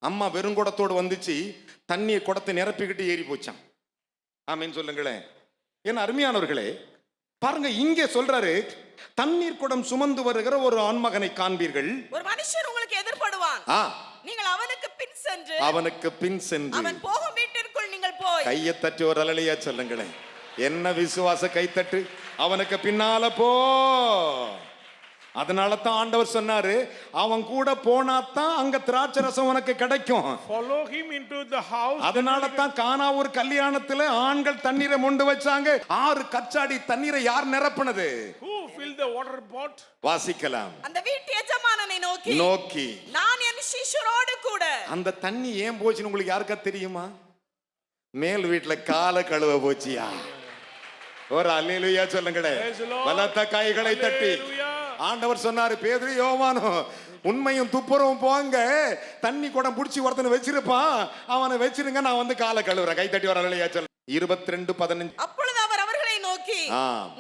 அம்மா வெறுங்குடத்தோடு வந்துச்சு, தண்ணிய குடத்தை நிரப்பிக்கிட்டு ஏறி போச்சான். ஆமீன் சொல்லுங்களேன். என் அருமையானவர்களே, பாருங்க இங்கே சொல்றாரு, தண்ணீர் குடம் சுமந்து வருகிற ஒரு ஆண்மகனை காண்பீர்கள். ஒரு மனுஷன் உங்களுக்கு எதிர்படுவான், நீங்கள் அவனுக்கு பின் சென்று அவன் போகும் வீட்டிற்குள் நீங்கள் போய் கையை தட்டி ஒரு அல்லேலூயா சொல்லுங்களேன். என்ன விசுவாச கைத்தட்டு. அவனுக்கு பின்னால போ. அதனால தான் ஆண்டவர் சொன்னாரு, அவன் கூட போனாதான் அங்க திராட்சை ரசம் உனக்கு கிடைக்கும். Follow him into the house. அதனால தான் கானா ஒரு கல்யாணத்துல ஆண்கள் தண்ணீரை மொண்டு வச்சாங்க. 6 கச்சாடி தண்ணீரை யார் நிரப்புனது? Who filled the water pot? வாசிக்கலாம். அந்த வீட்டு எஜமானனை நோக்கி நான் என் சிஷ்யரோடு கூட. அந்த தண்ணி ஏன் போச்சுன்னு உங்களுக்கு யாருக்கா தெரியுமா? மேல் வீட்டுல கால கழுவ போச்சியா? ஒரு அல்லேலூயா சொல்லுங்களே. பலத்த கைகளை தட்டி ஆண்டவர் சொன்னாரு, பேதுரு யோவானோ உண்மையும் துப்புரவும் போங்க, தண்ணி குடம் புடிச்சு ஒருத்தனை வச்சிருப்பான், அவனை வச்சிருங்க, நான் வந்து காலை கழுவுறேன். கை தட்டி வர அல்லேலூயா சொல்ல. 22:15. அப்பொழுது அவர் அவர்களை நோக்கி,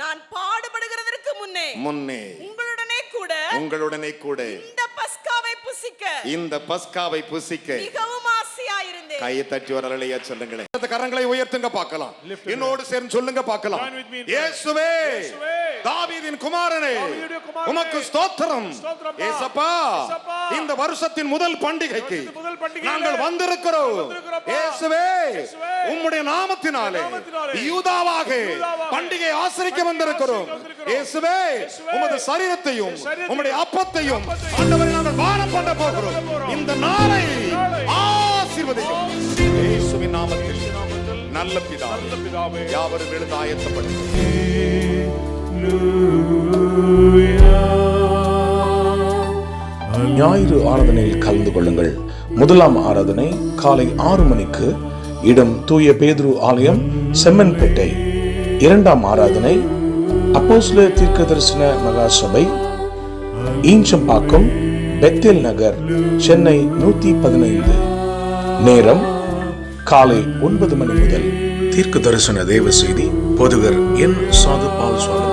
நான் பாடுபடுகிறதற்கு முன்னே உங்களுடனே கூட இந்த பஸ்காவை புசிக்க மிகவும் ஆசையாயிருந்தேன். கையை தட்டி வர அல்லேலூயா சொல்லுங்களேன். கரங்களை உயர்த்துங்க பார்க்கலாம். என்னோடு சேர்ந்து சொல்லுங்க பார்க்கலாம். இயேசுவே, தாவீதின் குமாரனே, உமக்கு ஸ்தோத்திரம். இயேசப்பா, இந்த வருஷத்தின் முதல் பண்டிகைக்கு நாங்கள் வந்திருக்கிறோம். இயேசுவே, உம்முடைய நாமத்தினாலே யூதாவாக பண்டிகை ஆசரிக்க வந்திருக்கிறோம். இயேசுவே, உமது சரீரத்தையும் உம்முடைய அப்பத்தையும் ஆண்டவரே நாங்கள் பானம் பண்ண போகிறோம். இந்த நாளை ஆசீர்வதியும் இயேசுவின் நாமத்தில் நல்ல பிதாவே. யாவரும் எழுந்து ஆயத்தப்படுங்க. ஞாயிறு ஆராதனையில் கலந்து கொள்ளுங்கள். முதலாம் ஆராதனை காலை 6 மணிக்கு, இடம் தூய பேதுரு ஆலயம், செம்மன்பேட்டை. இரண்டாம் ஆராதனை அப்போஸ்தலர் தீர்க்கதரிசன மகா சபை, ஈஞ்சம்பாக்கம், பெத்தேல் நகர், சென்னை 115. நேரம் காலை 9 மணி முதல். தீர்க்க தரிசன தேவ செய்தி போதகர் என் சாது பால் சுவாமி.